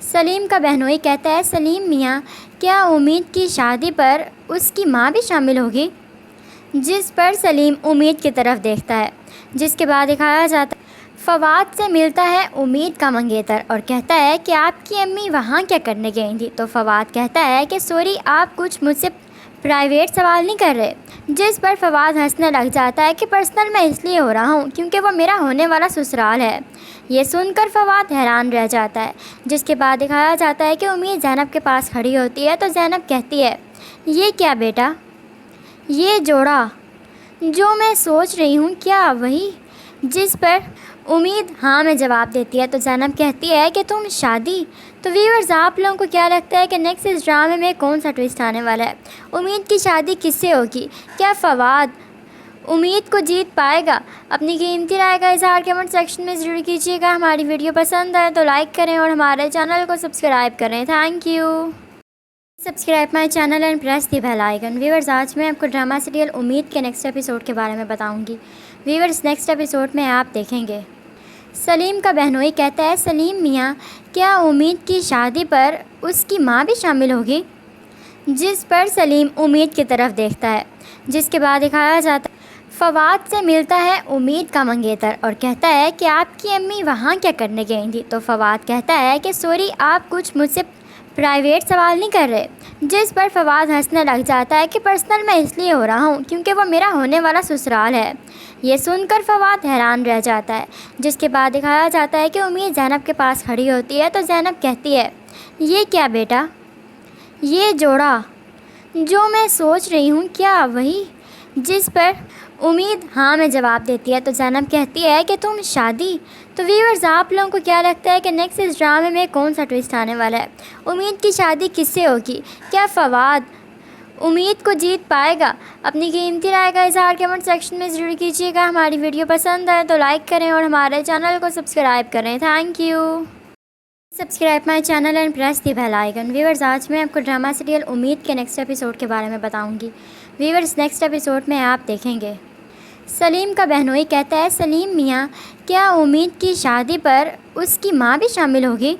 سلیم کا بہنوئی کہتا ہے سلیم میاں کیا امید کی شادی پر اس کی ماں بھی شامل ہوگی؟ جس پر سلیم امید کی طرف دیکھتا ہے، جس کے بعد دکھایا جاتا ہے فواد سے ملتا ہے امید کا منگیتر اور کہتا ہے کہ آپ کی امی وہاں کیا کرنے گئی تھی؟ تو فواد کہتا ہے کہ سوری آپ کچھ مجھ سے پرائیویٹ سوال نہیں کر رہے، جس پر فواد ہنسنے لگ جاتا ہے کہ پرسنل میں اس لیے ہو رہا ہوں کیونکہ وہ میرا ہونے والا سسرال ہے۔ یہ سن کر فواد حیران رہ جاتا ہے، جس کے بعد دکھایا جاتا ہے کہ امید زینب کے پاس کھڑی ہوتی ہے تو زینب کہتی ہے یہ کیا بیٹا، یہ جوڑا جو میں سوچ رہی ہوں کیا وہی؟ جس پر امید ہاں میں جواب دیتی ہے تو زینب کہتی ہے کہ تم شادی؟ تو ویورز آپ لوگوں کو کیا لگتا ہے کہ نیکسٹ اس ڈرامے میں کون سا ٹویسٹ آنے والا ہے؟ امید کی شادی کس سے ہوگی؟ کیا فواد امید کو جیت پائے گا؟ اپنی قیمتی رائے کا اظہار کمنٹ سیکشن میں ضرور کیجیے گا۔ ہماری ویڈیو پسند آئے تو لائک کریں اور ہمارے چینل کو سبسکرائب کریں۔ Thank you. Subscribe my channel and press the bell icon. Viewers آج میں آپ کو ڈرامہ سیریل امید کے نیکسٹ ایپیسوڈ کے بارے میں بتاؤں گی۔ ویورز نیکسٹ ایپیسوڈ میں آپ دیکھیں گے سلیم کا بہنوئی کہتا ہے سلیم میاں کیا امید کی شادی پر اس کی ماں بھی شامل ہوگی؟ جس پر سلیم امید کی طرف دیکھتا ہے، جس کے بعد دکھایا جاتا ہے فواد سے ملتا ہے امید کا منگیتر اور کہتا ہے کہ آپ کی امی وہاں کیا کرنے گئی تھی؟ تو فواد کہتا ہے کہ سوری آپ کچھ مجھ سے پرائیویٹ سوال نہیں کر رہے، جس پر فواد ہنسنے لگ جاتا ہے کہ پرسنل میں اس لیے ہو رہا ہوں کیونکہ وہ میرا ہونے والا سسرال ہے۔ یہ سن کر فواد حیران رہ جاتا ہے، جس کے بعد دکھایا جاتا ہے کہ امید زینب کے پاس کھڑی ہوتی ہے تو زینب کہتی ہے یہ کیا بیٹا، یہ جوڑا جو میں سوچ رہی ہوں کیا وہی؟ جس پر امید ہاں میں جواب دیتی ہے تو زینب کہتی ہے کہ تم شادی؟ تو ویورز آپ لوگوں کو کیا لگتا ہے کہ نیکسٹ اس ڈرامے میں کون سا ٹویسٹ آنے والا ہے؟ امید کی شادی کس سے ہوگی؟ کیا فواد امید کو جیت پائے گا؟ اپنی قیمتی رائے کا اظہار کمنٹ سیکشن میں ضرور کیجیے گا۔ ہماری ویڈیو پسند آئے تو لائک کریں اور ہمارے چینل کو سبسکرائب کریں۔ Thank you. Subscribe my channel and press the bell icon. Viewers آج میں آپ کو ڈرامہ سیریل امید کے نیکسٹ ایپیسوڈ کے بارے میں بتاؤں گی۔ ویورز نیکسٹ ایپیسوڈ میں آپ دیکھیں گے سلیم کا بہنوئی کہتا ہے سلیم میاں کیا امید کی شادی پر اس کی ماں بھی شامل ہوگی؟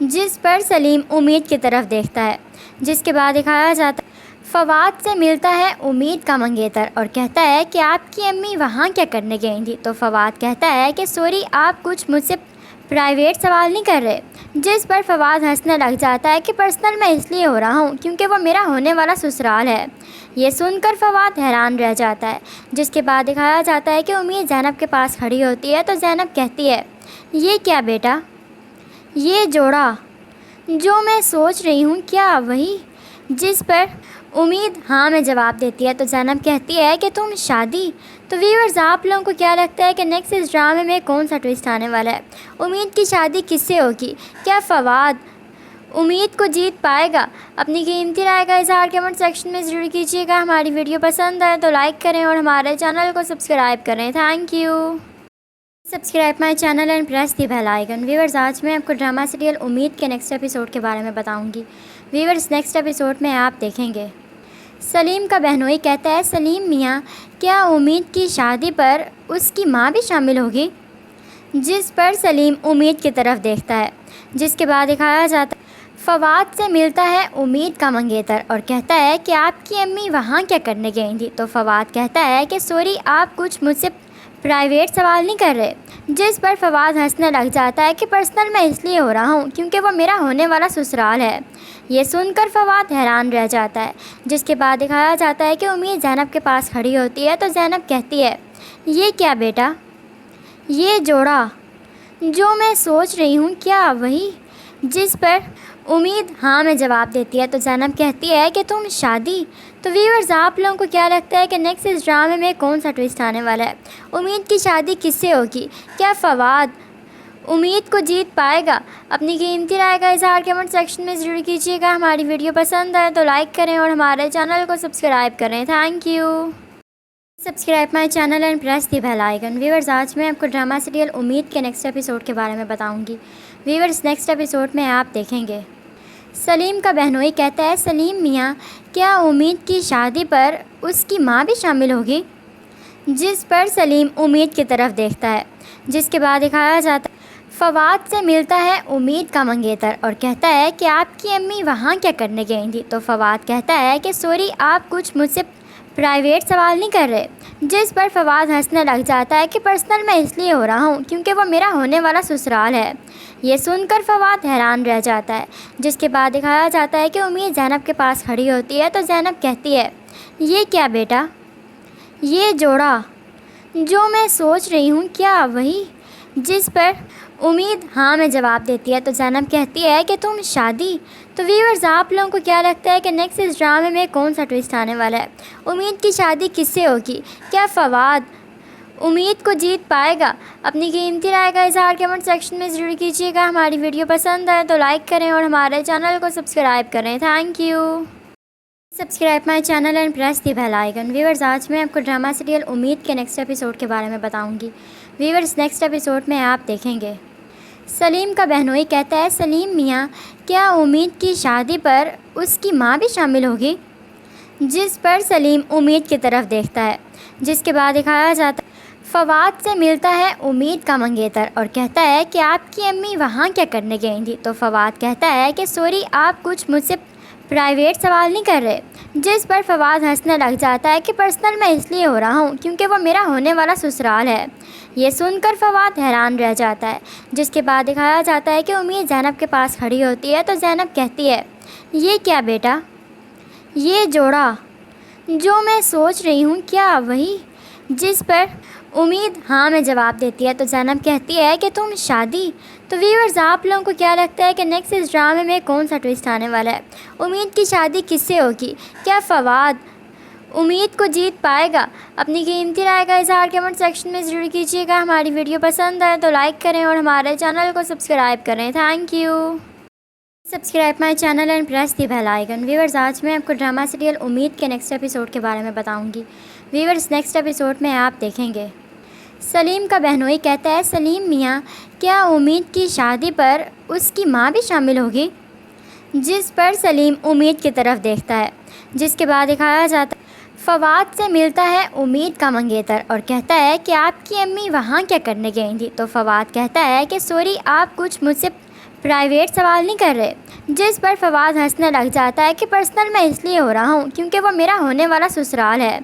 جس پر سلیم امید کی طرف دیکھتا ہے، جس کے بعد دکھایا جاتا ہے فواد سے ملتا ہے امید کا منگیتر اور کہتا ہے کہ آپ کی امی وہاں کیا کرنے گئی تھی؟ تو فواد کہتا ہے کہ سوری آپ کچھ مجھ سے پرائیویٹ سوال نہیں کر رہے، جس پر فواد ہنسنے لگ جاتا ہے کہ پرسنل میں اس لیے ہو رہا ہوں کیونکہ وہ میرا ہونے والا سسرال ہے۔ یہ سن کر فواد حیران رہ جاتا ہے، جس کے بعد دکھایا جاتا ہے کہ امید زینب کے پاس کھڑی ہوتی ہے تو زینب کہتی ہے یہ کیا بیٹا، یہ جوڑا جو میں سوچ رہی ہوں کیا وہی؟ جس پر امید ہاں میں جواب دیتی ہے تو زینب کہتی ہے کہ تم شادی؟ تو ویورز آپ لوگوں کو کیا لگتا ہے کہ نیکسٹ اس ڈرامے میں کون سا ٹویسٹ آنے والا ہے؟ امید کی شادی کس سے ہوگی؟ کیا فواد امید کو جیت پائے گا؟ اپنی قیمتی رائے کا اظہار کمنٹ سیکشن میں ضرور کیجیے گا۔ ہماری ویڈیو پسند آئے تو لائک کریں اور ہمارے چینل کو سبسکرائب کریں۔ Thank you. Subscribe my channel and press the bell icon. Viewers آج میں آپ کو ڈرامہ سیریل امید کے نیکسٹ ایپیسوڈ کے بارے میں بتاؤں گی۔ ویورز نیکسٹ ایپیسوڈ میں آپ دیکھیں گے سلیم کا بہنوئی کہتا ہے سلیم میاں کیا امید کی شادی پر اس کی ماں بھی شامل ہوگی؟ جس پر سلیم امید کی طرف دیکھتا ہے، جس کے بعد دکھایا جاتا ہے فواد سے ملتا ہے امید کا منگیتر اور کہتا ہے کہ آپ کی امی وہاں کیا کرنے گئی تھی؟ تو فواد کہتا ہے کہ سوری آپ کچھ مجھ سے پرائیویٹ سوال نہیں کر رہے، جس پر فواد ہنسنے لگ جاتا ہے کہ پرسنل میں اس لیے ہو رہا ہوں کیونکہ وہ میرا ہونے والا سسرال ہے۔ یہ سن کر فواد حیران رہ جاتا ہے، جس کے بعد دکھایا جاتا ہے کہ امید زینب کے پاس کھڑی ہوتی ہے تو زینب کہتی ہے یہ کیا بیٹا، یہ جوڑا جو میں سوچ رہی ہوں کیا وہی؟ جس پر امید ہاں میں جواب دیتی ہے تو زینب کہتی ہے کہ تم شادی؟ تو ویورز آپ لوگوں کو کیا لگتا ہے کہ نیکسٹ اس ڈرامے میں کون سا ٹویسٹ آنے والا ہے؟ امید کی شادی کس سے ہوگی؟ کیا فواد امید کو جیت پائے گا؟ اپنی قیمتی رائے کا اظہار کمنٹ سیکشن میں ضرور کیجیے گا۔ ہماری ویڈیو پسند آئے تو لائک کریں اور ہمارے چینل کو سبسکرائب کریں۔ Thank you. Subscribe my channel and press the bell icon. Viewers آج میں آپ کو ڈرامہ سیریل امید کے نیکسٹ ایپیسوڈ کے بارے میں بتاؤں گی۔ ویورز نیکسٹ ایپیسوڈ میں آپ دیکھیں گے سلیم کا بہنوئی کہتا ہے سلیم میاں کیا امید کی شادی پر اس کی ماں بھی شامل ہوگی؟ جس پر سلیم امید کی طرف دیکھتا ہے، جس کے بعد دکھایا جاتا ہے فواد سے ملتا ہے امید کا منگیتر اور کہتا ہے کہ آپ کی امی وہاں کیا کرنے گئی تھی؟ تو فواد کہتا ہے کہ سوری، آپ کچھ مجھ سے پرائیویٹ سوال نہیں کر رہے، جس پر فواد ہنسنے لگ جاتا ہے کہ پرسنل میں اس لیے ہو رہا ہوں کیونکہ وہ میرا ہونے والا سسرال ہے۔ یہ سن کر فواد حیران رہ جاتا ہے، جس کے بعد دکھایا جاتا ہے کہ امید زینب کے پاس کھڑی ہوتی ہے تو زینب کہتی ہے، یہ کیا بیٹا، یہ جوڑا جو میں سوچ رہی ہوں کیا وہی؟ جس پر امید ہاں میں جواب دیتی ہے تو زینب کہتی ہے کہ تم شادی؟ تو ویورز، آپ لوگوں کو کیا لگتا ہے کہ نیکسٹ اس ڈرامے میں کون سا ٹویسٹ آنے والا ہے؟ امید کی شادی کس سے ہوگی؟ کیا فواد امید کو جیت پائے گا؟ اپنی قیمتی رائے کا اظہار کمنٹ سیکشن میں ضرور کیجیے گا۔ ہماری ویڈیو پسند آئے تو لائک کریں اور ہمارے چینل کو سبسکرائب کریں۔ Thank you. Subscribe my channel and press the bell icon. Viewers, آج میں آپ کو ڈرامہ سیریل امید کے نیکسٹ ایپیسوڈ کے بارے میں بتاؤں گی۔ ویورز، نیکسٹ ایپیسوڈ میں آپ دیکھیں گے سلیم کا بہنوئی کہتا ہے، سلیم میاں، کیا امید کی شادی پر اس کی ماں بھی شامل ہوگی؟ جس پر سلیم امید کی طرف دیکھتا ہے، جس کے بعد دکھایا جاتا ہے فواد سے ملتا ہے امید کا منگیتر اور کہتا ہے کہ آپ کی امی وہاں کیا کرنے گئی تھی؟ تو فواد کہتا ہے کہ سوری، آپ کچھ مجھ سے پرائیویٹ سوال نہیں کر رہے، جس پر فواد ہنسنے لگ جاتا ہے کہ پرسنل میں اس لیے ہو رہا ہوں کیونکہ وہ میرا ہونے والا سسرال ہے۔ یہ سن کر فواد حیران رہ جاتا ہے، جس کے بعد دکھایا جاتا ہے کہ امید زینب کے پاس کھڑی ہوتی ہے تو زینب کہتی ہے، یہ کیا بیٹا، یہ جوڑا جو میں سوچ رہی ہوں کیا وہی؟ جس پر امید ہاں میں جواب دیتی ہے تو زینب کہتی ہے کہ تم شادی؟ تو ویورز، آپ لوگوں کو کیا لگتا ہے کہ نیکسٹ اس ڈرامے میں کون سا ٹویسٹ آنے والا ہے؟ امید کی شادی کس سے ہوگی؟ کیا فواد امید کو جیت پائے گا؟ اپنی قیمتی رائے کا اظہار کمنٹ سیکشن میں ضرور کیجیے گا۔ ہماری ویڈیو پسند آئے تو لائک کریں اور ہمارے چینل کو سبسکرائب کریں۔ Thank you. Subscribe my channel and press the bell icon. Viewers, آج میں آپ کو ڈرامہ سیریل امید کے نیکسٹ ایپیسوڈ کے بارے میں بتاؤں گی۔ ویورز، نیکسٹ ایپیسوڈ میں آپ دیکھیں گے سلیم کا بہنوئی کہتا ہے، سلیم میاں، کیا امید کی شادی پر اس کی ماں بھی شامل ہوگی؟ جس پر سلیم امید کی طرف دیکھتا ہے، جس کے بعد دکھایا جاتا ہے فواد سے ملتا ہے امید کا منگیتر اور کہتا ہے کہ آپ کی امی وہاں کیا کرنے گئی تھی؟ تو فواد کہتا ہے کہ سوری، آپ کچھ مجھ سے پرائیویٹ سوال نہیں کر رہے، جس پر فواد ہنسنے لگ جاتا ہے کہ پرسنل میں اس لیے ہو رہا ہوں کیونکہ وہ میرا ہونے والا سسرال ہے۔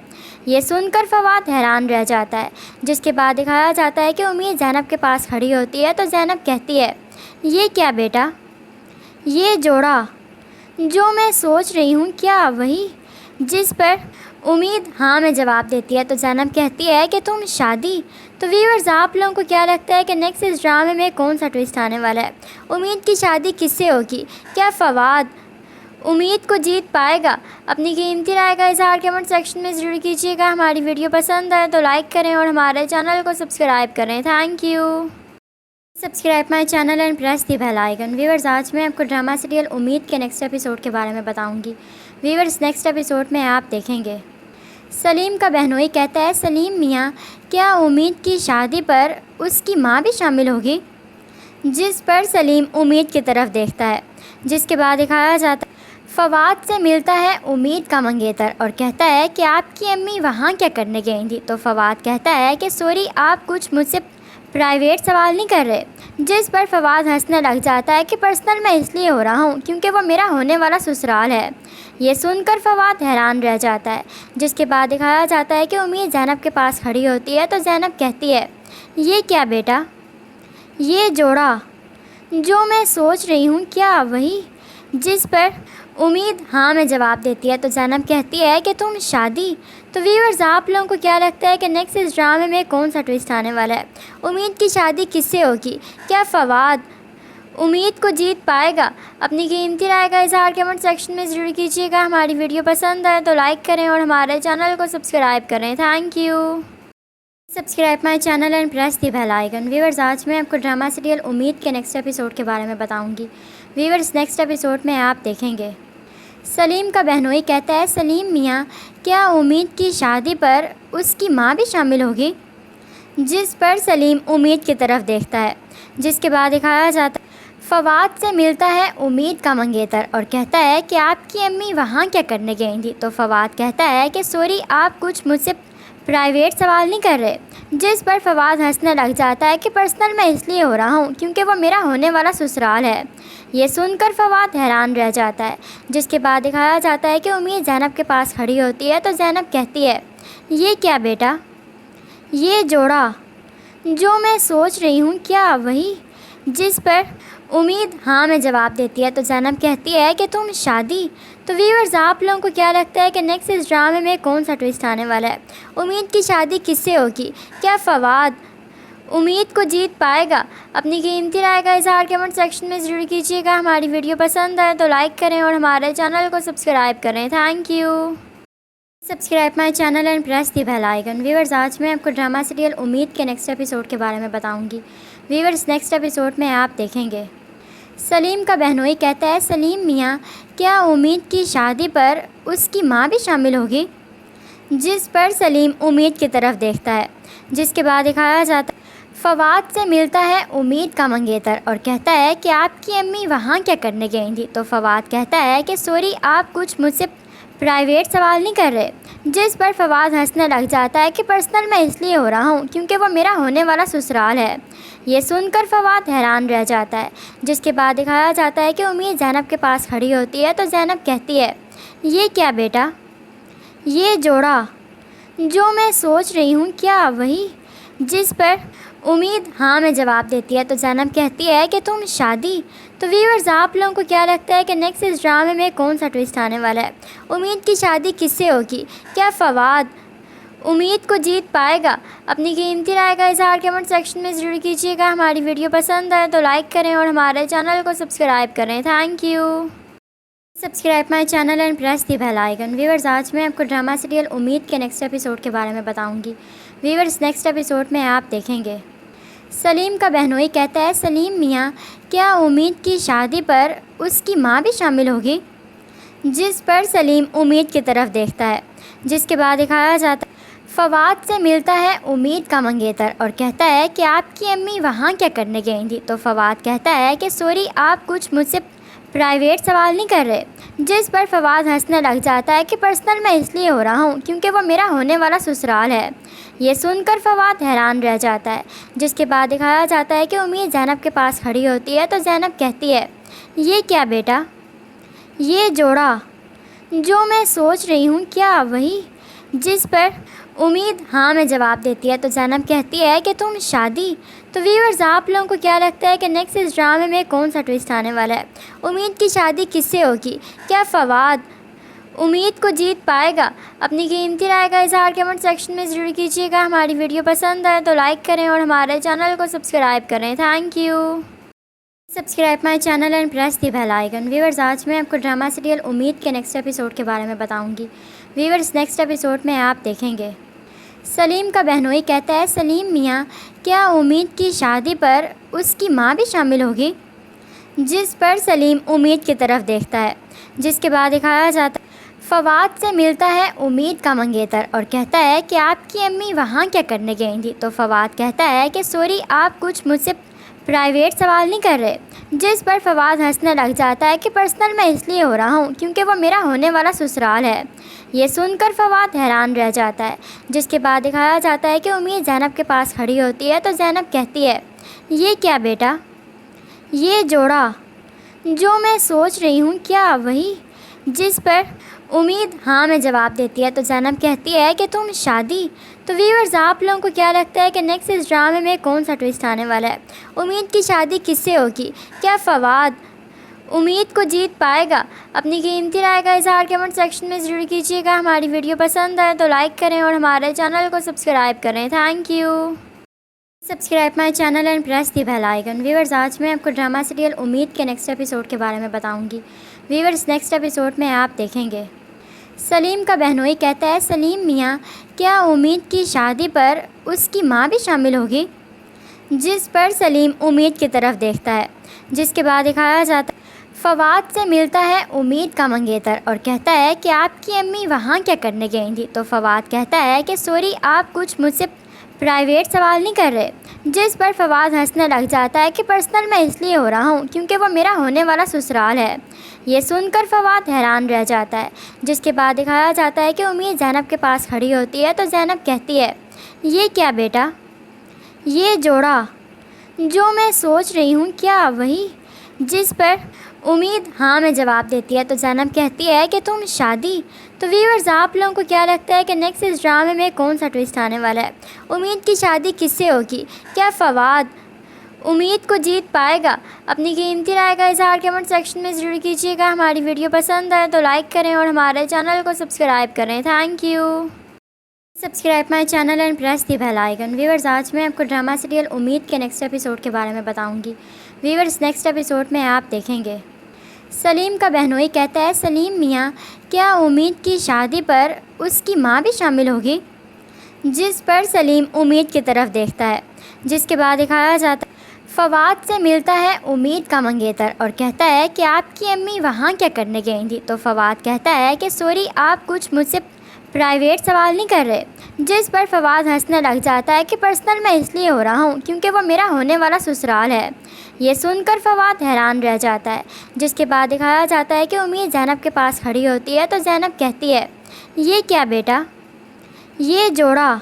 یہ سن کر فواد حیران رہ جاتا ہے، جس کے بعد دکھایا جاتا ہے کہ امید زینب کے پاس کھڑی ہوتی ہے تو زینب کہتی ہے، یہ کیا بیٹا، یہ جوڑا جو میں سوچ رہی ہوں کیا وہی؟ جس پر امید ہاں میں جواب دیتی ہے تو زینب کہتی ہے کہ تم شادی؟ تو ویورز، آپ لوگوں کو کیا لگتا ہے کہ نیکسٹ اس ڈرامے میں کون سا ٹویسٹ آنے والا ہے؟ امید کی شادی کس سے ہوگی؟ کیا فواد امید کو جیت پائے گا؟ اپنی قیمتی رائے کا اظہار کمنٹ سیکشن میں ضرور کیجیے گا۔ ہماری ویڈیو پسند آئے تو لائک کریں اور ہمارے چینل کو سبسکرائب کریں۔ Thank you. Subscribe my channel and press the bell icon. Viewers, آج میں آپ کو ڈرامہ سیریل امید کے نیکسٹ ایپیسوڈ کے بارے میں بتاؤں گی۔ ویورز، نیکسٹ ایپیسوڈ میں آپ دیکھیں گے سلیم کا بہنوئی کہتا ہے، سلیم میاں، کیا امید کی شادی پر اس کی ماں بھی شامل ہوگی؟ جس پر سلیم امید کی طرف دیکھتا ہے، جس کے بعد دکھایا جاتا ہے فواد سے ملتا ہے امید کا منگیتر اور کہتا ہے کہ آپ کی امی وہاں کیا کرنے گئی تھی؟ تو فواد کہتا ہے کہ سوری، آپ کچھ مجھ سے پرائیویٹ سوال نہیں کر رہے، جس پر فواد ہنسنے لگ جاتا ہے کہ پرسنل میں اس لیے ہو رہا ہوں کیونکہ وہ میرا ہونے والا سسرال ہے۔ یہ سن کر فواد حیران رہ جاتا ہے، جس کے بعد دکھایا جاتا ہے کہ امید زینب کے پاس کھڑی ہوتی ہے تو زینب کہتی ہے، یہ کیا بیٹا، یہ جوڑا جو میں سوچ رہی ہوں کیا وہی؟ جس پر امید ہاں میں جواب دیتی ہے تو زینب کہتی ہے کہ تم شادی؟ تو ویورز، آپ لوگوں کو کیا لگتا ہے کہ نیکسٹ اس ڈرامے میں کون سا ٹویسٹ آنے والا ہے؟ امید کی شادی کس سے ہوگی؟ کیا فواد امید کو جیت پائے گا؟ اپنی قیمتی رائے کا اظہار کمنٹ سیکشن میں ضرور کیجیے گا۔ ہماری ویڈیو پسند آئے تو لائک کریں اور ہمارے چینل کو سبسکرائب کریں۔ Thank you. Subscribe my channel and press the bell icon. Viewers, آج میں آپ کو ڈرامہ سیریل امید کے نیکسٹ ایپیسوڈ کے بارے میں بتاؤں گی۔ ویورز، نیکسٹ ایپیسوڈ میں آپ دیکھیں گے سلیم کا بہنوئی کہتا ہے، سلیم میاں، کیا امید کی شادی پر اس کی ماں بھی شامل ہوگی؟ جس پر سلیم امید کی طرف دیکھتا ہے، جس کے بعد دکھایا جاتا ہے فواد سے ملتا ہے امید کا منگیتر اور کہتا ہے کہ آپ کی امی وہاں کیا کرنے گئی تھی؟ تو فواد کہتا ہے کہ سوری، آپ کچھ مجھ سے پرائیویٹ سوال نہیں کر رہے، جس پر فواد ہنسنے لگ جاتا ہے کہ پرسنل میں اس لیے ہو رہا ہوں کیونکہ وہ میرا ہونے والا سسرال ہے۔ یہ سن کر فواد حیران رہ جاتا ہے، جس کے بعد دکھایا جاتا ہے کہ امید زینب کے پاس کھڑی ہوتی ہے تو زینب کہتی ہے، یہ کیا بیٹا؟ یہ جوڑا جو میں سوچ رہی ہوں کیا وہی؟ جس پر امید ہاں میں جواب دیتی ہے تو زینب کہتی ہے کہ تم شادی؟ تو ویورز، آپ لوگوں کو کیا لگتا ہے کہ نیکسٹ اس ڈرامے میں کون سا ٹویسٹ آنے والا ہے؟ امید کی شادی کس سے ہوگی؟ کیا فواد امید کو جیت پائے گا؟ اپنی قیمتی رائے کا اظہار کمنٹ سیکشن میں ضرور کیجیے گا۔ ہماری ویڈیو پسند آئے تو لائک کریں اور ہمارے چینل کو سبسکرائب کریں۔ Thank you. Subscribe my channel and press the bell icon. Viewers, آج میں آپ کو ڈرامہ سیریل امید کے نیکسٹ ایپیسوڈ کے بارے میں بتاؤں گی۔ ویورز، نیکسٹ ایپیسوڈ میں آپ دیکھیں گے سلیم کا بہنوئی کہتا ہے، سلیم میاں کیا امید کی شادی پر اس کی ماں بھی شامل ہوگی؟ جس پر سلیم امید کی طرف دیکھتا ہے، جس کے بعد دکھایا جاتا ہے فواد سے ملتا ہے امید کا منگیتر اور کہتا ہے کہ آپ کی امی وہاں کیا کرنے گئی تھی؟ تو فواد کہتا ہے کہ سوری، آپ کچھ مجھ سے پرائیویٹ سوال نہیں کر رہے؟ جس پر فواد ہنسنے لگ جاتا ہے کہ پرسنل میں اس لیے ہو رہا ہوں کیونکہ وہ میرا ہونے والا سسرال ہے۔ یہ سن کر فواد حیران رہ جاتا ہے، جس کے بعد دکھایا جاتا ہے کہ امید زینب کے پاس کھڑی ہوتی ہے تو زینب کہتی ہے، یہ کیا بیٹا؟ یہ جوڑا جو میں سوچ رہی ہوں کیا وہی؟ جس پر امید ہاں میں جواب دیتی ہے تو زینب کہتی ہے کہ تم شادی؟ تو ویورز، آپ لوگوں کو کیا لگتا ہے کہ نیکسٹ اس ڈرامے میں کون سا ٹویسٹ آنے والا ہے؟ امید کی شادی کس سے ہوگی؟ کیا فواد امید کو جیت پائے گا؟ اپنی قیمتی رائے کا اظہار کمنٹ سیکشن میں ضرور کیجیے گا۔ ہماری ویڈیو پسند آئے تو لائک کریں اور ہمارے چینل کو سبسکرائب کریں۔ Thank you. Subscribe my channel and press the bell icon. Viewers, آج میں آپ کو ڈرامہ سیریل امید کے نیکسٹ ایپیسوڈ کے بارے میں بتاؤں گی۔ ویورز، نیکسٹ ایپیسوڈ میں آپ دیکھیں گے سلیم کا بہنوئی کہتا ہے، سلیم میاں کیا امید کی شادی پر اس کی ماں بھی شامل ہوگی؟ جس پر سلیم امید کی طرف دیکھتا ہے، جس کے بعد دکھایا جاتا ہے فواد سے ملتا ہے امید کا منگیتر اور کہتا ہے کہ آپ کی امی وہاں کیا کرنے گئی تھی؟ تو فواد کہتا ہے کہ سوری، آپ کچھ مجھ سے پرائیویٹ سوال نہیں کر رہے؟ جس پر فواد ہنسنے لگ جاتا ہے کہ پرسنل میں اس لیے ہو رہا ہوں کیونکہ وہ میرا ہونے والا سسرال ہے۔ یہ سن کر فواد حیران رہ جاتا ہے، جس کے بعد دکھایا جاتا ہے کہ امید زینب کے پاس کھڑی ہوتی ہے تو زینب کہتی ہے، یہ کیا بیٹا؟ یہ جوڑا جو میں سوچ رہی ہوں کیا وہی؟ جس پر امید ہاں میں جواب دیتی ہے تو زینب کہتی ہے کہ تم شادی؟ تو ویورز، آپ لوگوں کو کیا لگتا ہے کہ نیکسٹ اس ڈرامے میں کون سا ٹویسٹ آنے والا ہے؟ امید کی شادی کس سے ہوگی؟ کیا فواد امید کو جیت پائے گا؟ اپنی قیمتی رائے کا اظہار کمنٹ سیکشن میں ضرور کیجیے گا۔ ہماری ویڈیو پسند آئے تو لائک کریں اور ہمارے چینل کو سبسکرائب کریں۔ Thank you. Subscribe my channel and press the bell icon. Viewers, آج میں آپ کو ڈرامہ سیریل امید کے نیکسٹ ایپیسوڈ کے بارے میں بتاؤں گی۔ ویورز، نیکسٹ ایپیسوڈ میں آپ دیکھیں گے سلیم کا بہنوئی کہتا ہے، سلیم میاں کیا امید کی شادی پر اس کی ماں بھی شامل ہوگی؟ جس پر سلیم امید کی طرف دیکھتا ہے، جس کے بعد دکھایا جاتا ہے فواد سے ملتا ہے امید کا منگیتر اور کہتا ہے کہ آپ کی امی وہاں کیا کرنے گئی تھی؟ تو فواد کہتا ہے کہ سوری، آپ کچھ مجھ سے پرائیویٹ سوال نہیں کر رہے؟ جس پر فواد ہنسنے لگ جاتا ہے کہ پرسنل میں اس لیے ہو رہا ہوں کیونکہ وہ میرا ہونے والا سسرال ہے۔ یہ سن کر فواد حیران رہ جاتا ہے، جس کے بعد دکھایا جاتا ہے کہ امید زینب کے پاس کھڑی ہوتی ہے تو زینب کہتی ہے، یہ کیا بیٹا؟ یہ جوڑا جو میں سوچ رہی ہوں کیا وہی؟ جس پر امید ہاں میں جواب دیتی ہے تو زینب کہتی ہے کہ تم شادی؟ تو ویورز، آپ لوگوں کو کیا لگتا ہے کہ نیکسٹ اس ڈرامے میں کون سا ٹویسٹ آنے والا ہے؟ امید کی شادی کس سے ہوگی؟ کیا فواد امید کو جیت پائے گا؟ اپنی قیمتی رائے کا اظہار کمنٹ سیکشن میں ضرور کیجیے گا۔ ہماری ویڈیو پسند آئے تو لائک کریں اور ہمارے چینل کو سبسکرائب کریں۔ Thank you. Subscribe my channel and press the bell icon. Viewers, آج میں آپ کو ڈرامہ سیریل امید کے نیکسٹ ایپیسوڈ کے بارے میں بتاؤں گی۔ ویورز، نیکسٹ ایپیسوڈ میں آپ دیکھیں گے سلیم کا بہنوئی کہتا ہے، سلیم میاں کیا امید کی شادی پر اس کی ماں بھی شامل ہوگی؟ جس پر سلیم امید کی طرف دیکھتا ہے، جس کے بعد دکھایا جاتا ہے فواد سے ملتا ہے امید کا منگیتر اور کہتا ہے کہ آپ کی امی وہاں کیا کرنے گئی تھی؟ تو فواد کہتا ہے کہ سوری، آپ کچھ مجھ سے پرائیویٹ سوال نہیں کر رہے، جس پر فواد ہنسنے لگ جاتا ہے کہ پرسنل میں اس لیے ہو رہا ہوں کیونکہ وہ میرا ہونے والا سسرال ہے۔ یہ سن کر فواد حیران رہ جاتا ہے، جس کے بعد دکھایا جاتا ہے کہ امید زینب کے پاس کھڑی ہوتی ہے تو زینب کہتی ہے، یہ کیا بیٹا؟ یہ جوڑا جو میں سوچ رہی ہوں کیا وہی؟ جس پر امید ہاں میں جواب دیتی ہے تو زینب کہتی ہے کہ تم شادی؟ تو ویورز آپ لوگوں کو کیا لگتا ہے کہ نیکسٹ اس ڈرامے میں کون سا ٹویسٹ آنے والا ہے؟ امید کی شادی کس سے ہوگی؟ کیا فواد امید کو جیت پائے گا؟ اپنی قیمتی رائے کا اظہار کمنٹ سیکشن میں ضرور کیجیے گا۔ ہماری ویڈیو پسند آئے تو لائک کریں اور ہمارے چینل کو سبسکرائب کریں۔ Thank you. Subscribe my channel and press the bell icon. Viewers آج میں آپ کو ڈرامہ سیریل امید کے نیکسٹ ایپیسوڈ کے بارے میں بتاؤں گی۔ ویورز نیکسٹ ایپیسوڈ میں آپ دیکھیں گے سلیم کا بہنوئی کہتا ہے، سلیم میاں کیا امید کی شادی پر اس کی ماں بھی شامل ہوگی؟ جس پر سلیم امید کی طرف دیکھتا ہے، جس کے بعد دکھایا جاتا ہے فواد سے ملتا ہے امید کا منگیتر اور کہتا ہے کہ آپ کی امی وہاں کیا کرنے گئی تھی؟ تو فواد کہتا ہے کہ سوری، آپ کچھ مجھ سے پرائیویٹ سوال نہیں کر رہے، جس پر فواد ہنسنے لگ جاتا ہے کہ پرسنل میں اس لیے ہو رہا ہوں کیونکہ وہ میرا ہونے والا سسرال ہے۔ یہ سن کر فواد حیران رہ جاتا ہے، جس کے بعد دکھایا جاتا ہے کہ امید زینب کے پاس کھڑی ہوتی ہے تو زینب کہتی ہے، یہ کیا بیٹا؟ یہ جوڑا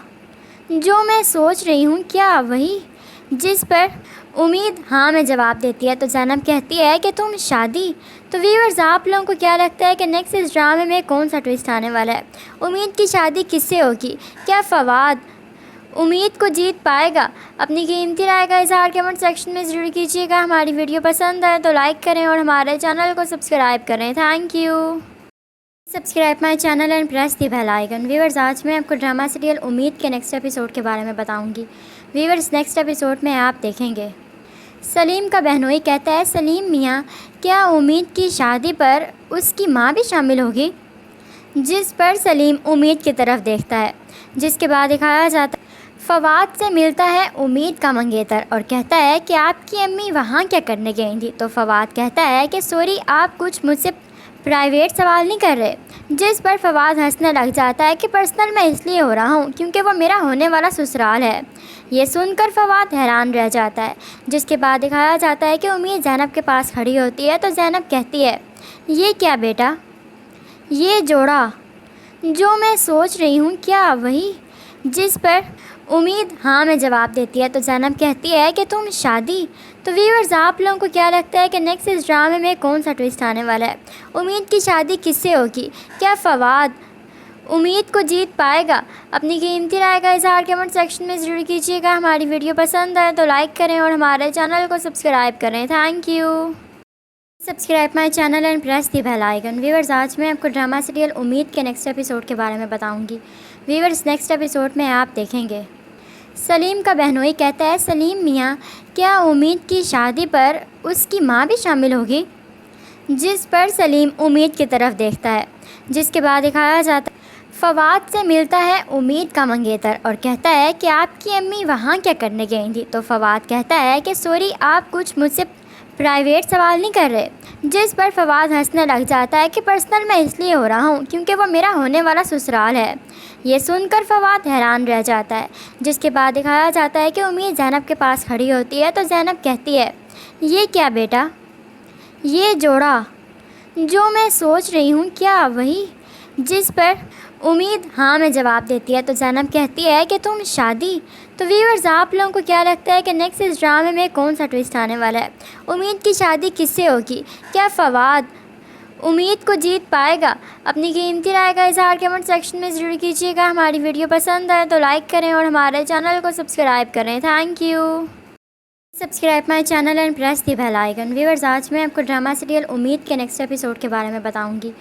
جو میں سوچ رہی ہوں کیا وہی؟ جس پر امید ہاں میں جواب دیتی ہے تو زینب کہتی ہے کہ تم شادی؟ تو ویورز آپ لوگوں کو کیا لگتا ہے کہ نیکسٹ اس ڈرامے میں کون سا ٹویسٹ آنے والا ہے؟ امید کی شادی کس سے ہوگی؟ کیا فواد امید کو جیت پائے گا؟ اپنی قیمتی رائے کا اظہار کمنٹ سیکشن میں ضرور کیجیے گا۔ ہماری ویڈیو پسند آئے تو لائک کریں اور ہمارے چینل کو سبسکرائب کریں۔ Thank you. Subscribe my channel and press the bell icon. Viewers آج میں آپ کو ڈرامہ سیریل امید کے نیکسٹ ایپیسوڈ کے بارے میں بتاؤں گی۔ ویورز نیکسٹ ایپیسوڈ میں آپ دیکھیں گے سلیم کا بہنوئی کہتا ہے، سلیم میاں کیا امید کی شادی پر اس کی ماں بھی شامل ہوگی؟ جس پر سلیم امید کی طرف دیکھتا ہے، جس کے بعد دکھایا جاتا ہے فواد سے ملتا ہے امید کا منگیتر اور کہتا ہے کہ آپ کی امی وہاں کیا کرنے گئی تھی؟ تو فواد کہتا ہے کہ سوری، آپ کچھ مجھ سے پرائیویٹ سوال نہیں کر رہے، جس پر فواد ہنسنے لگ جاتا ہے کہ پرسنل میں اس لیے ہو رہا ہوں کیونکہ وہ میرا ہونے والا سسرال ہے۔ یہ سن کر فواد حیران رہ جاتا ہے، جس کے بعد دکھایا جاتا ہے کہ امید زینب کے پاس کھڑی ہوتی ہے تو زینب کہتی ہے، یہ کیا بیٹا؟ یہ جوڑا جو میں سوچ رہی ہوں کیا وہی؟ جس پر امید ہاں میں جواب دیتی ہے تو زینب کہتی ہے کہ تم شادی؟ تو ویورز آپ لوگوں کو کیا لگتا ہے کہ نیکسٹ اس ڈرامے میں کون سا ٹویسٹ آنے والا ہے؟ امید کی شادی کس سے ہوگی؟ کیا فواد امید کو جیت پائے گا؟ اپنی قیمتی رائے کا اظہار کمنٹ سیکشن میں ضرور کیجیے گا۔ ہماری ویڈیو پسند آئے تو لائک کریں اور ہمارے چینل کو سبسکرائب کریں۔ Thank you. Subscribe my channel and press the bell icon. Viewers آج میں آپ کو ڈرامہ سیریل امید کے نیکسٹ ایپیسوڈ کے بارے میں بتاؤں گی۔ ویورز نیکسٹ ایپیسوڈ میں آپ دیکھیں گے سلیم کا بہنوئی کہتا ہے، سلیم میاں کیا امید کی شادی پر اس کی ماں بھی شامل ہوگی؟ جس پر سلیم امید کی طرف دیکھتا ہے، جس کے بعد دکھایا جاتا ہے فواد سے ملتا ہے امید کا منگیتر اور کہتا ہے کہ آپ کی امی وہاں کیا کرنے گئی تھی؟ تو فواد کہتا ہے کہ سوری، آپ کچھ مجھ سے پرائیویٹ سوال نہیں کر رہے، جس پر فواد ہنسنے لگ جاتا ہے کہ پرسنل میں اس لیے ہو رہا ہوں کیونکہ وہ میرا ہونے والا سسرال ہے۔ یہ سن کر فواد حیران رہ جاتا ہے، جس کے بعد دکھایا جاتا ہے کہ امید زینب کے پاس کھڑی ہوتی ہے تو زینب کہتی ہے، یہ کیا بیٹا؟ یہ جوڑا جو میں سوچ رہی ہوں کیا وہی؟ جس پر امید ہاں میں جواب دیتی ہے تو زینب کہتی ہے کہ تم شادی؟ تو ویورز آپ لوگوں کو کیا لگتا ہے کہ نیکسٹ اس ڈرامے میں کون سا ٹویسٹ آنے والا ہے؟ امید کی شادی کس سے ہوگی؟ کیا فواد امید کو جیت پائے گا؟ اپنی قیمتی رائے کا اظہار کمنٹ سیکشن میں ضرور کیجیے گا۔ ہماری ویڈیو پسند آئے تو لائک کریں اور ہمارے چینل کو سبسکرائب کریں۔ Thank you. Subscribe my channel and press the bell icon. Viewers آج میں آپ کو ڈرامہ سیریل امید کے نیکسٹ ایپیسوڈ کے بارے میں بتاؤں گی۔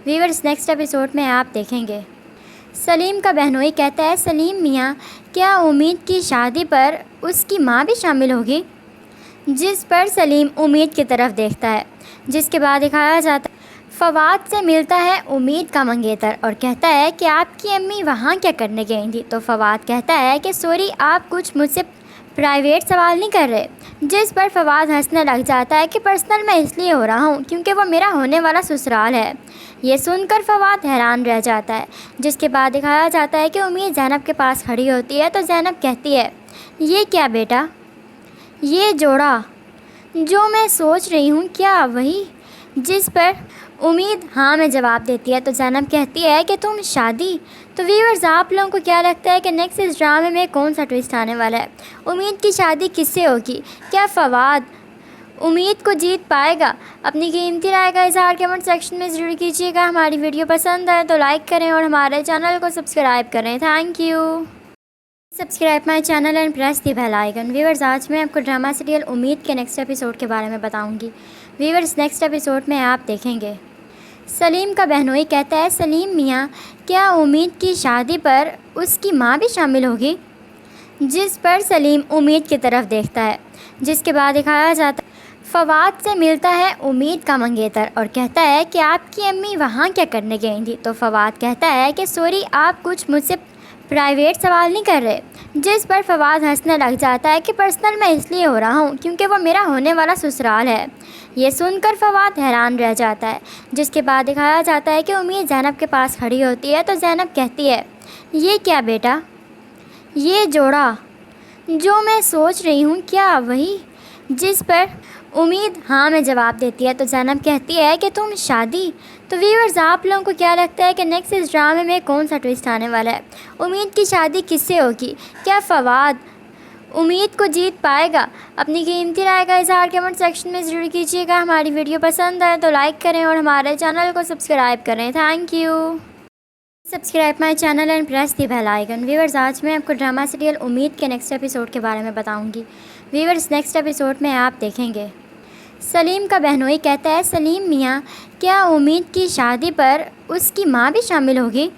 ویورز نیکسٹ ایپیسوڈ میں آپ دیکھیں گے سلیم کا بہنوئی کہتا ہے، سلیم میاں کیا امید کی شادی پر اس کی ماں بھی شامل ہوگی؟ جس پر سلیم امید کی طرف دیکھتا ہے، جس کے بعد دکھایا جاتا ہے فواد سے ملتا ہے امید کا منگیتر اور کہتا ہے کہ آپ کی امی وہاں کیا کرنے گئی تھی؟ تو فواد کہتا ہے کہ سوری، آپ کچھ مجھ سے پرائیویٹ سوال نہیں کر رہے، جس پر فواد ہنسنے لگ جاتا ہے کہ پرسنل میں اس لیے ہو رہا ہوں کیونکہ وہ میرا ہونے والا سسرال ہے۔ یہ سن کر فواد حیران رہ جاتا ہے، جس کے بعد دکھایا جاتا ہے کہ امید زینب کے پاس کھڑی ہوتی ہے تو زینب کہتی ہے، یہ کیا بیٹا؟ یہ جوڑا جو میں سوچ رہی ہوں کیا وہی؟ جس پر امید ہاں میں جواب دیتی ہے تو زینب کہتی ہے کہ تم شادی؟ تو ویورز آپ لوگوں کو کیا لگتا ہے کہ نیکسٹ اس ڈرامے میں کون سا ٹویسٹ آنے والا ہے؟ امید کی شادی کس سے ہوگی؟ کیا فواد امید کو جیت پائے گا؟ اپنی قیمتی رائے کا اظہار کمنٹ سیکشن میں ضرور کیجیے گا۔ ہماری ویڈیو پسند آئے تو لائک کریں اور ہمارے چینل کو سبسکرائب کریں۔ Thank you. Subscribe my channel and press the bell icon. Viewers آج میں آپ کو ڈرامہ سیریل امید کے نیکسٹ ایپیسوڈ کے بارے میں بتاؤں گی۔ ویورز نیکسٹ ایپیسوڈ میں آپ دیکھیں گے سلیم کا بہنوئی کہتا ہے، سلیم میاں کیا امید کی شادی پر اس کی ماں بھی شامل ہوگی؟ جس پر سلیم امید کی طرف دیکھتا ہے، جس کے بعد دکھایا جاتا ہے فواد سے ملتا ہے امید کا منگیتر اور کہتا ہے کہ آپ کی امی وہاں کیا کرنے گئی تھی؟ تو فواد کہتا ہے کہ سوری، آپ کچھ مجھ سے پرائیویٹ سوال نہیں کر رہے، جس پر فواد ہنسنے لگ جاتا ہے کہ پرسنل میں اس لیے ہو رہا ہوں کیونکہ وہ میرا ہونے والا سسرال ہے۔ یہ سن کر فواد حیران رہ جاتا ہے، جس کے بعد دکھایا جاتا ہے کہ امید زینب کے پاس کھڑی ہوتی ہے تو زینب کہتی ہے، یہ کیا بیٹا؟ یہ جوڑا جو میں سوچ رہی ہوں کیا وہی؟ جس پر امید ہاں میں جواب دیتی ہے تو زینب کہتی ہے کہ تم شادی؟ تو ویورز آپ لوگوں کو کیا لگتا ہے کہ نیکسٹ اس ڈرامے میں کون سا ٹویسٹ آنے والا ہے؟ امید کی شادی کس سے ہوگی؟ کیا فواد امید کو جیت پائے گا؟ اپنی قیمتی رائے کا اظہار کمنٹ سیکشن میں ضرور کیجیے گا۔ ہماری ویڈیو پسند آئے تو لائک کریں اور ہمارے چینل کو سبسکرائب کریں۔ Thank you. Subscribe my channel and press the bell icon. Viewers آج میں آپ کو ڈرامہ سیریل امید کے نیکسٹ ایپیسوڈ کے بارے میں بتاؤں گی۔ ویورز نیکسٹ ایپیسوڈ میں آپ دیکھیں گے سلیم کا بہنوئی کہتا ہے، سلیم میاں کیا امید کی شادی پر اس کی ماں بھی شامل ہوگی؟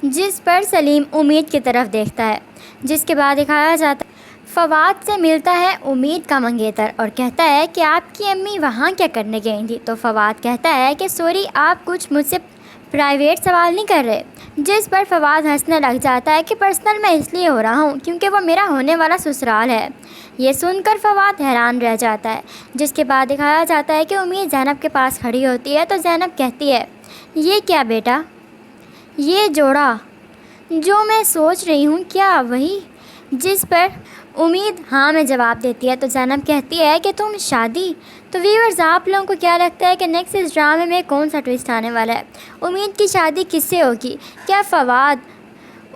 جس پر سلیم امید کی طرف دیکھتا ہے، جس کے بعد دکھایا جاتا ہے فواد سے ملتا ہے امید کا منگیتر اور کہتا ہے کہ آپ کی امی وہاں کیا کرنے گئی تھی؟ تو فواد کہتا ہے کہ سوری، آپ کچھ مجھ سے پرائیویٹ سوال نہیں کر رہے، جس پر فواد ہنسنے لگ جاتا ہے کہ پرسنل میں اس لیے ہو رہا ہوں کیونکہ وہ میرا ہونے والا سسرال ہے۔ یہ سن کر فواد حیران رہ جاتا ہے، جس کے بعد دکھایا جاتا ہے کہ امید زینب کے پاس کھڑی ہوتی ہے تو زینب کہتی ہے، یہ کیا بیٹا؟ یہ جوڑا جو میں سوچ رہی ہوں کیا وہی؟ جس پر امید ہاں میں جواب دیتی ہے تو زینب کہتی ہے کہ تم شادی؟ تو ویورز آپ لوگوں کو کیا لگتا ہے کہ نیکسٹ اس ڈرامے میں کون سا ٹویسٹ آنے والا ہے؟ امید کی شادی کس سے ہوگی؟ کیا فواد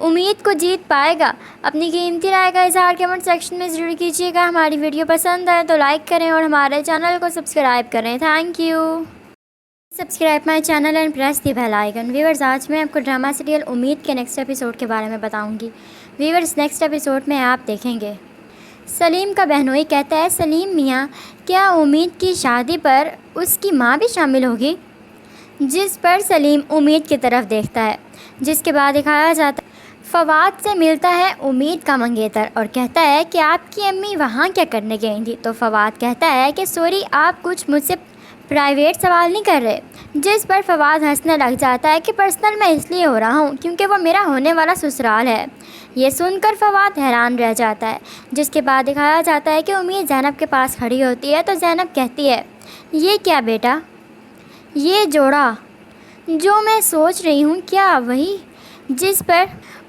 امید کو جیت پائے گا؟ اپنی قیمتی رائے کا اظہار کمنٹ سیکشن میں ضرور کیجیے گا۔ ہماری ویڈیو پسند آئے تو لائک کریں اور ہمارے چینل کو سبسکرائب کریں۔ Thank you. Subscribe my channel and press the bell icon. Viewers آج میں آپ کو ڈرامہ سیریل امید کے نیکسٹ ایپیسوڈ کے بارے میں بتاؤں گی۔ ویورز نیکسٹ ایپیسوڈ میں آپ دیکھیں گے سلیم کا بہنوئی کہتا ہے، سلیم میاں کیا امید کی شادی پر اس کی ماں بھی شامل ہوگی؟ جس پر سلیم امید کی طرف دیکھتا ہے، جس کے بعد دکھایا جاتا ہے فواد سے ملتا ہے امید کا منگیتر اور کہتا ہے کہ آپ کی امی وہاں کیا کرنے گئی تھی؟ تو فواد کہتا ہے کہ سوری، آپ کچھ مجھ سے پرائیویٹ سوال نہیں کر رہے، جس پر فواد ہنسنے لگ جاتا ہے کہ پرسنل میں اس لیے ہو رہا ہوں کیونکہ وہ میرا ہونے والا سسرال ہے۔ یہ سن کر فواد حیران رہ جاتا ہے، جس کے بعد دکھایا جاتا ہے کہ امید زینب کے پاس کھڑی ہوتی ہے تو زینب کہتی ہے، یہ کیا بیٹا؟ یہ جوڑا جو میں سوچ رہی ہوں کیا وہی؟ جس پر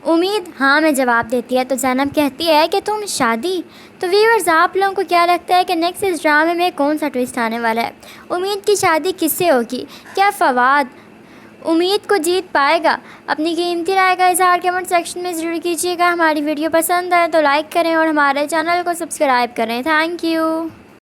امید ہاں میں جواب دیتی ہے تو زینب کہتی ہے کہ تم شادی؟ تو ویورز آپ لوگوں کو کیا لگتا ہے کہ نیکسٹ اس ڈرامے میں کون سا ٹویسٹ آنے والا ہے؟ امید کی شادی کس سے ہوگی؟ کیا فواد امید کو جیت پائے گا؟ اپنی قیمتی رائے کا اظہار کمنٹ سیکشن میں ضرور کیجیے گا۔ ہماری ویڈیو پسند آئے تو لائک کریں اور ہمارے چینل کو سبسکرائب کریں۔ Thank you.